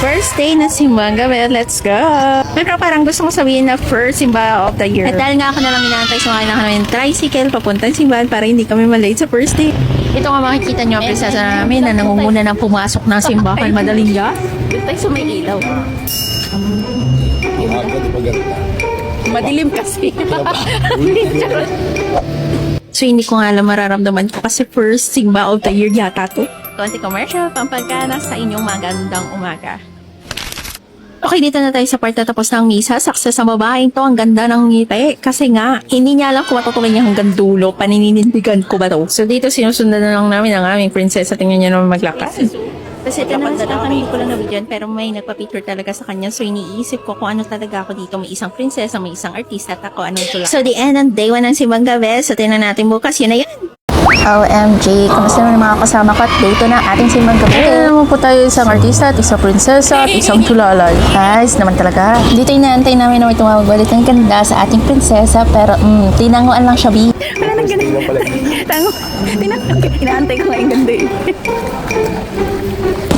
First day na simbang gabi, let's go! Pero parang gusto ko sabihin na first simba of the year. At dahil nga ako na lang inaantay, sumakay na kami ng tricycle papuntang simbahan para hindi kami malate sa first day. Ito nga makikita nyo ang prinsesa namin na nangunguna ng pumasok ng simbahan. Madaling ga? Doon tayo sa may ilaw. Madilim kasi. So hindi ko nga alam mararamdaman ko kasi first simba of the year yata to. Konti commercial, pampagana sa inyong magandang umaga. Okay, dito na tayo sa part na tapos ng misa. Success ang babaeng to. Ang ganda ng ngiti. Kasi nga, hindi niya alam kung matutuloy niya hanggang dulo. Paninindigan ko ba to? So dito sinusundan na lang namin ang aming prinsesa. Tingnan niya naman maglakad. Kasi tinanong sa kami, hindi ko lang nabigyan, pero may nagpa-picture talaga sa kanya. So, iniisip ko kung ano talaga ako dito. May isang prinsesa, may isang artista, at ako anong tulad. So, the end ng day 1 ng simbang gabi. So, tingnan natin bukas. Yun na yan. OMG, kamusta naman mga kasama ko at dito na ating simbang gabi. Ito naman po tayo isang artista at isang prinsesa at isang tulalay. Guys, naman talaga. Dito inaantay namin na may tumawag ng ganda sa ating prinsesa pero tinanguan lang siya, B. Wala nang ganun. Tango. Inaantay ko nga yung ganda eh.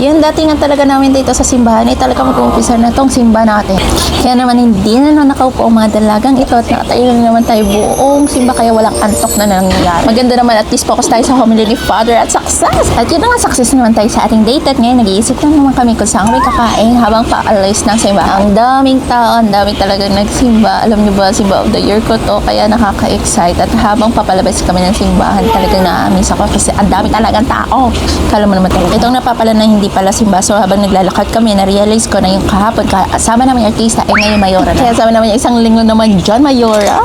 Yung datingan talaga namin dito sa simbahan ay talaga mag-uumpisa na tong simba natin. Kaya naman hindi na nakaupo ang mga dalagang ito at nakatayo lang naman tayo buong simba kaya walang antok na nangyayari. Maganda naman at least focus tayo sa homily ni Father at success. At yun nga, success naman tayo sa ating date at ngayon nag-iisip lang naman kami kung saan kami kakain habang paalis ng simba. Ang daming tao, ang daming talagang nagsimba. Alam niyo ba, simba of the year ko to kaya nakaka-excite at habang papalabas kami ng simbahan talagang na-amaze ako kasi ang dami talagang tao. Kala mo naman talaga. Itong napapala na hindi pala simba. So habang naglalakad kami, na-realize ko na yung kahapon kasama namin yung artista ay ngayon Mayora na. Kaya sama naman yung isang linggo naman John Mayora.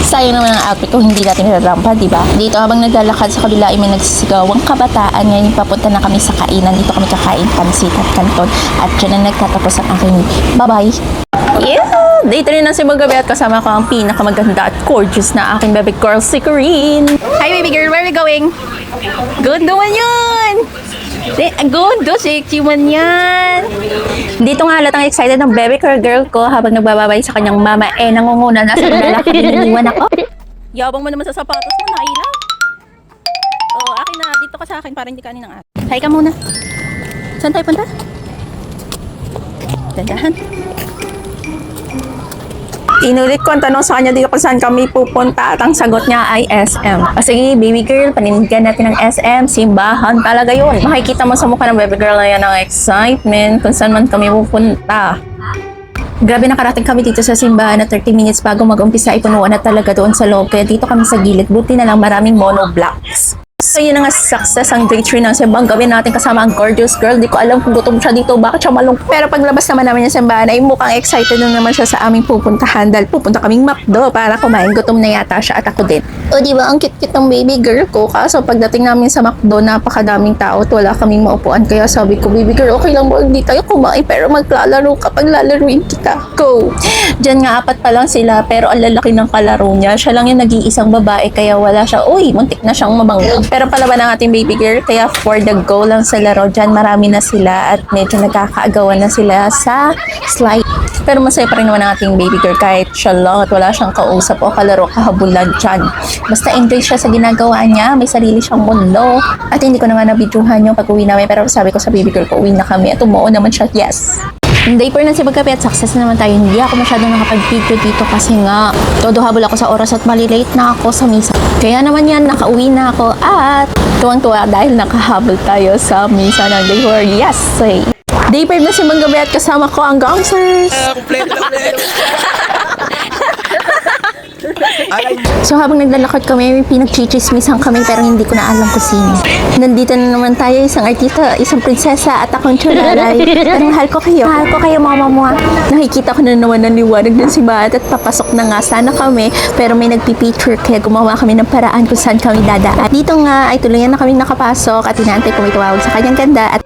Sayang naman ang outfit ko, hindi natin nararampa, diba? Dito habang naglalakad sa kabila ay may nagsisigawang kabataan. Ngayon papunta na kami sa kainan. Dito kami kakain pansit at kanton. At dyan na nagtatapos ang aking bye-bye. Yeah! Dito rin ang simbang gabi at kasama ko ang pinakamaganda at gorgeous na aking baby girl, si Corinne. Hi baby girl, where are we going? Good naman yun! Good, sexy man yan! Dito nga halatang excited ng baby girl ko habang nagbababay sa kanyang mama nangunguna na sa lalaki niniwan ako. Yabang mo naman sa sapatos mo, nailaw. Oh, akin na, dito ka sa akin para hindi kanin ng akin. Hay ka muna. Saan tayo punta? Dandahan. Inulit ko ang tanong sa kanya dito kung saan kami pupunta at ang sagot niya ay SM. O sige, baby girl, panindigan natin ng SM, simbahan talaga yun. Makikita mo sa mukha ng baby girl na yan ang excitement kung saan man kami pupunta. Grabe, nakarating kami dito sa simbahan na 30 minutes bago mag-umpisa ay punuan na talaga doon sa loob. Kaya dito kami sa gilid, buti na lang maraming monoblocks. So yun na nga, success ang day 3 ng simbang gawin natin kasama ang gorgeous girl. Di ko alam kung gutom siya dito, bakit siya malung. Pero paglabas naman namin ng simbahan ay mukhang excited na naman siya sa aming pupuntahan dahil pupunta kaming McDo para kumain. Gutom na yata siya at ako din. O diba, ang cute-cute ng baby girl ko. Kaso pagdating namin sa McDo, napakadaming tao at wala kaming maupuan. Kaya sabi ko, baby girl, okay lang mo, hindi tayo kumain pero maglalaro kapag lalaruin kita. Go! Diyan nga, 4 pa lang sila pero ang lalaki ng kalaro niya. Siya lang yung nag-iisang babae kaya wala siya. Uy, muntik na siyang mabangga. Pero palaban ng ating baby girl, kaya for the go lang sa laro dyan, marami na sila at medyo nagkakaagawan na sila sa slide. Pero masaya pa rin naman ang ating baby girl kahit siya lang at wala siyang kausap o kalaro kahabulan dyan. Basta enjoy siya sa ginagawa niya, may sarili siyang mundo. At hindi ko na nga nabidyohan yung pag-uwi namin pero sabi ko sa baby girl ko, uwi na kami at umuo naman siya, yes. Day 4 na si Bagkapi at success na naman tayo. Hindi ako masyadong nakapag-video dito kasi nga todo habol ako sa oras at malilate na ako sa misa. Kaya naman yan, nakauwi na ako at tuwang-tuwa dahil nakahabol tayo sa misa ng Day 4. Yes! Say. Day 5 na si Bagkapi at kasama ko ang gangsters. So habang naglalakad kami, may pinagchichismisan kami pero hindi ko na alam kung sino. Nandito na naman tayo, isang artista, isang prinsesa at akong tsulalay. Pero mahal ko kayo. Mahal ko kayo, mama mo. Nakikita ko na naman ng liwanag ng simbahan at papasok na nga sana kami. Pero may nagpipicture kaya gumawa kami ng paraan kung saan kami dadaan. Dito nga ay tuluyan na kami nakapasok at inaantay ko may tumawag sa kanyang ganda at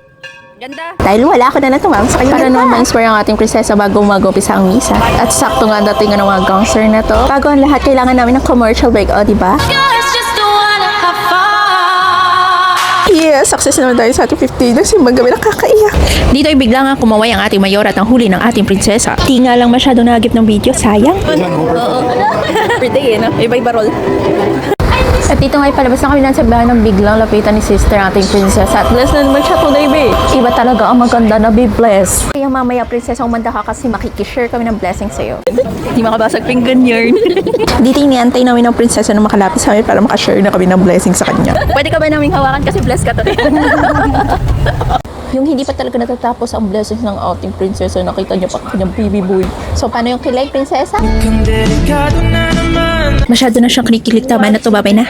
Ganda. dahil wala ako na tumawag sa kanya para naman ma-inspire ang ating prinsesa bago mag-umpisa ang misa. At sakto nga dating ng mga gangster na to. Bago ang lahat, kailangan namin ng commercial break, o diba? Yeah, success naman tayo sa ating 50 na simbang gabi, nakakaiyak. Dito ay bigla nga kumaway ang ating mayor at ang huli ng ating prinsesa. Di nga lang masyadong nagip ng video, sayang. Oo. Birthday eh, no? Iba-iba roll. At dito nga palabas na kami ng sabahan ng biglang lapitan ni sister ating princess. At bless na naman siya today, babe. Iba talaga ang maganda na be blessed. Kaya mamaya, princess, umanda ka kasi makikishare kami ng blessing sa'yo. Hindi makabasag pinggan yarn. Dito iniantay namin ng prinsesa na makalapit sa amin para makashare na kami ng blessing sa kanya. Pwede ka ba naming hawakan kasi blessed ka today? Yung hindi pa talaga natatapos ang blessings ng ating prinsesa, nakita niyo pa kanyang baby boy. So, paano yung kilay, prinsesa? Masyado na siyang kinikilig. Tama na to, babay na.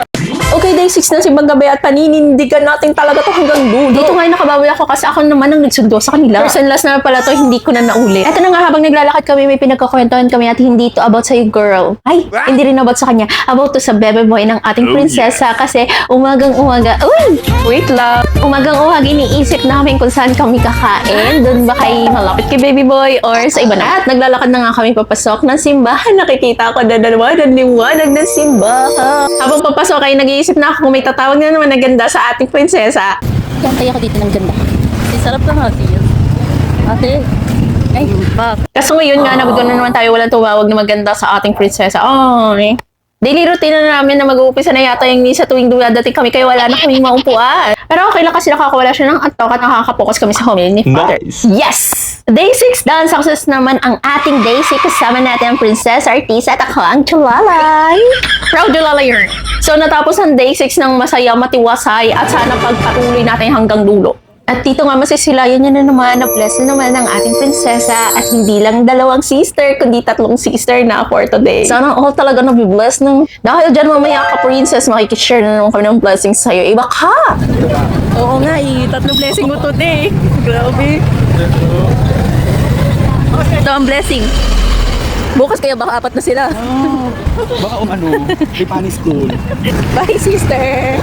Okay, day 6 na si gabi at paninindigan natin talaga to hanggang dulo. Dito nga nakabawi ako kasi ako naman ang nagsundo sa kanila. First and last na pala to, hindi ko na naulit. Eto na nga, habang naglalakad kami, may pinagkakwentuhan kami at hindi to about sa'yo, girl. Ay, hindi rin about sa kanya. About to sa bebe boy ng ating prinsesa kasi umagang-umaga. Uy! Wait lang. Umagang-umaga iniisip namin kung saan kami kakain. Doon ba kay malapit kay baby boy or sa iba na? At naglalakad na nga kami papasok ng simbahan. Nakikita ko na liwanag ng simbahan. Habang papasok ay nag-iisip na ako kung may tatawag na naman na ganda sa ating prinsesa. Kaya ako dito ng ganda. Sarap lang ate yun. Ate. Ay, fuck. Kaso ngayon nga, nagugulo na naman tayo walang tumawag na maganda sa ating prinsesa. Ay. Daily routine na namin na mag-uumpisa na yata yung sa tuwing dumadating kami kaya wala na kaming maumpuan. Pero okay lang kasi nakakawala siya ng antok at nakakapokus kami sa homily ni Father. Nice. Yes! Day 6 done. Success naman ang ating day 6 kasama natin ang Princess Artisa at ako ang Chulalay. Proud Chulalay yun. So natapos ang day 6 ng masaya, matiwasay at sana pagpatuloy natin hanggang dulo. At dito nga masisilayan niya na naman na bless na naman ng ating prinsesa at hindi lang dalawang sister kundi tatlong sister na for today. Sana all talaga na-bless ng dahil dyan mamaya ka princess makikishare na naman kami ng blessings sa'yo. Iba ka! Oo nga eh. Tatlong blessing mo today. Grabe. Ito ang blessing. Bukas kaya baka 4 na sila. Baka Japanese school. Bye, sister.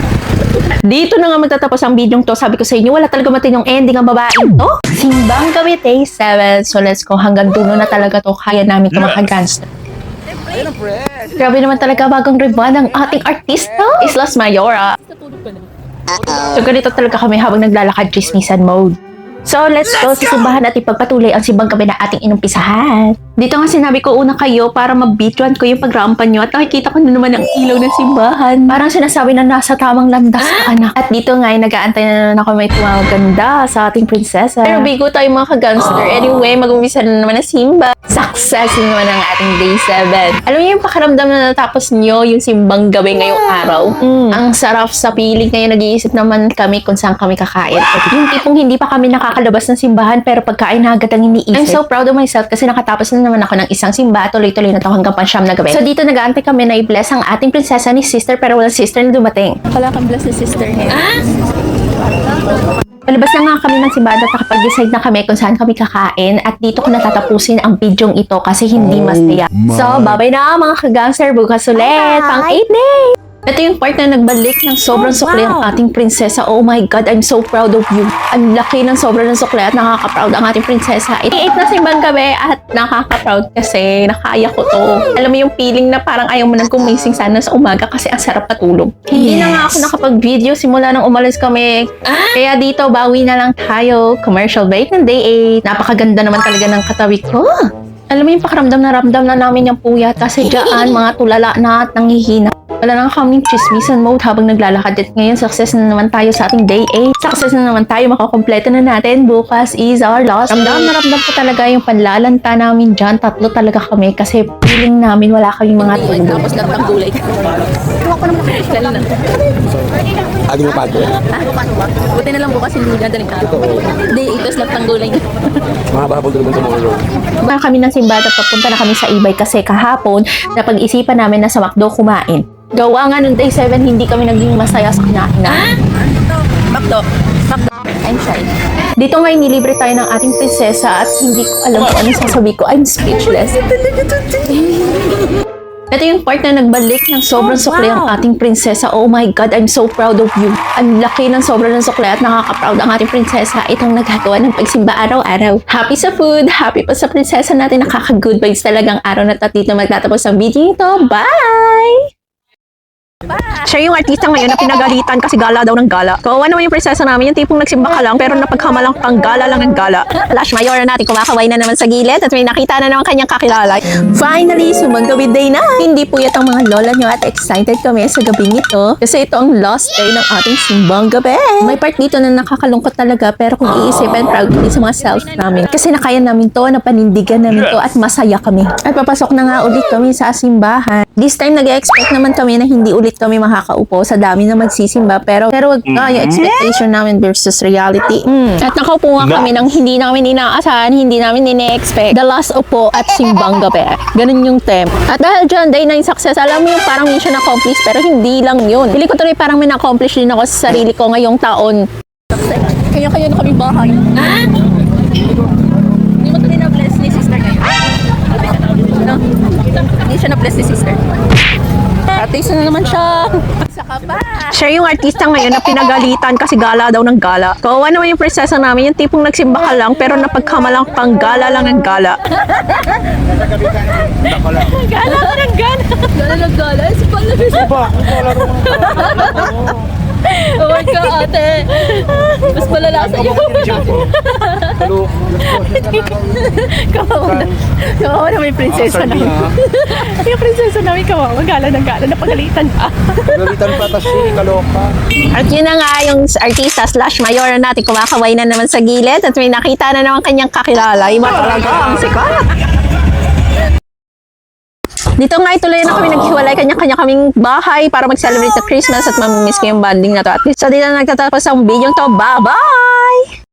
Dito na nga magtatapos ang video to. Sabi ko sa inyo, wala talaga matinong ending ang babaeng to. Simbang gabi day 7. So let's go. Hanggang dulo na talaga to. Kaya namin to mga gangster. Ayun ang press. Grabe naman talaga bagong ribbon ng ating artista. Islas Mayora. So ganito talaga kami habang naglalakad chismisan mode. So let's go sa simbahan at ipagpatuloy ang simbang gabi na ating inumpisahan. Dito nga sinabi ko una kayo para mabituan ko yung pagrampan nyo at nakikita ko na naman ang ilaw ng simbahan. Parang sinasabi na nasa tamang landas ka anak. At dito nga ay nag-aantay na naman ako may tumawag ganda sa ating prinsesa. Pero bigo tayo mga ka-gangster. Anyway, mag-umpisa na naman ang simba. Success naman ang ating day 7. Alam niyo yung pakiramdam na natapos nyo yung simbang gabi ngayong araw? Ang sarap sa piling. Ngayon nag-iisip naman kami kung saan kami kakain. Yung tipong hindi pa kami nakakalabas ng simbahan pero pagkain na agad ang iniisip. I'm so proud of myself kasi nakatapos na naman ako ng isang simba. Tuloy-tuloy na to hanggang pansyam na gabi. So dito nag-aantay kami na i-bless ang ating prinsesa ni sister pero walang sister na dumating. Wala kang bless ni sister niya. Palabas na nga kami ng simbahan at nakapag-decide na kami kung saan kami kakain at dito ko natatapusin ang bidyong ito kasi hindi masaya. So, bye-bye na mga ka-gangster. Bukas ulit. Pang 8 days! Ito yung part na nagbalik ng sobrang sukli ang ating prinsesa. Oh my God, I'm so proud of you. Ang laki ng sobrang sukli at nakaka-proud ang ating prinsesa. 8 na simbang gabi at nakaka-proud kasi nakaya ko to. Alam mo yung feeling na parang ayaw mo nang gumising sana sa umaga kasi ang sarap patulog. Hindi na nga ako nakapag-video simula nang umalis kami. Kaya dito, bawi na lang tayo. Commercial break ng day 8. Napakaganda naman talaga ng katabi ko. Alam mo yung pakiramdam na ramdam na namin yung puyat kasi dyan mga tulala na at nanghihina. Wala na kaming chismisan mode habang naglalakad at ngayon success na naman tayo sa ating day 8. Success na naman tayo, makakompleto na natin. Bukas is our last. Ramdam ko talaga yung panlalanta namin dyan. Tatlo talaga kami kasi feeling namin wala kaming mga tulog. Tapos lang ang gulay. Tuwa ko naman ako. Lalo na. Agi mo pagod. Buti na lang bukas hindi dadaling araw. Day 8 tapos lang ang gulay niya. Mahababol naman tomorrow. Bago kami ng simbahan at papunta na kami sa Ibay kasi kahapon napag-isipan namin na sa McDo kumain. Gawa nga nung day 7 hindi kami naging masaya sa kinain na. Bakdo. I'm shy. Dito nga nilibre tayo ng ating prinsesa at hindi ko alam kung anong sasabi ko. I'm speechless. Ito yung part na nagbalik ng sobrang sukli ang ating prinsesa. Oh my God, I'm so proud of you. Ang laki ng sobrang sukli at nakaka-proud ang ating prinsesa. Itong nagagawa ng pagsimba araw-araw. Happy sa food, happy pa sa prinsesa natin. Nakaka-good vibes talagang araw na dito magtatapos ang video ito. Bye! Siya yung artista ngayon na pinagalitan kasi gala daw ng gala. Kawawa naman yung prinsesa namin, yung tipong nagsimba ka lang pero napaghamalang pang gala lang ng gala. Flash Mayora natin kumakaway na naman sa gilid at may nakita na naman kanyang kakilala. Finally, sumanggabi day na. Hindi puyat ang mga lola nyo at excited kami sa gabing ito kasi ito ang last day ng ating simbang gabi. May part dito na nakakalungkot talaga pero kung iisipin, proud kami sa mga self namin. Kasi nakaya namin to, napanindigan namin to at masaya kami. At papasok na nga ulit kami sa simbahan. This time, nag-expect naman kami na hindi ulit kami makakaupo sa dami na magsisimba pero wag yung expectation namin versus reality. At nakaupo nga kami nang hindi namin inaasahan, hindi namin ine-expect. The last upo at simbang gabi. Ganun yung temp. At dahil dyan, day 9 success, alam mo yung parang mission accomplished pero hindi lang yun. Pili ko tuloy parang may na-accomplish din ako sa sarili ko ngayong taon. Kaya na kami bahay. Hindi mo tuloy na-bless ni sister ngayon. No? Hindi siya na-bless ni sister. Artista na naman siya. Siya yung artista ngayon na pinagalitan kasi gala daw ng gala. Kawawa naman yung prinsesa namin, yung tipong nagsimba ka lang pero napaghamalang pang gala lang ng gala. Gala ka ng gala. Gala ng gala? Isa pa lang. Oh my God, ate. Mas malala sa'yo. Kawawa na may prinsesa namin. Yung prinsesa namin kawawa, gala ng gala, napagalitan pa. Galitan pa, tas kaloka. At yun na nga yung artista slash mayora natin, kumakaway na naman sa gilid at may nakita na naman kanyang kakilala. Iba talaga ang sikat. Dito nga ituloy na kami naghiwalay, kanya-kanya kaming bahay para mag-celebrate sa Christmas at mamimiss ko yung bonding na to. At least so dito na nagtatapos ang video to. Bye-bye!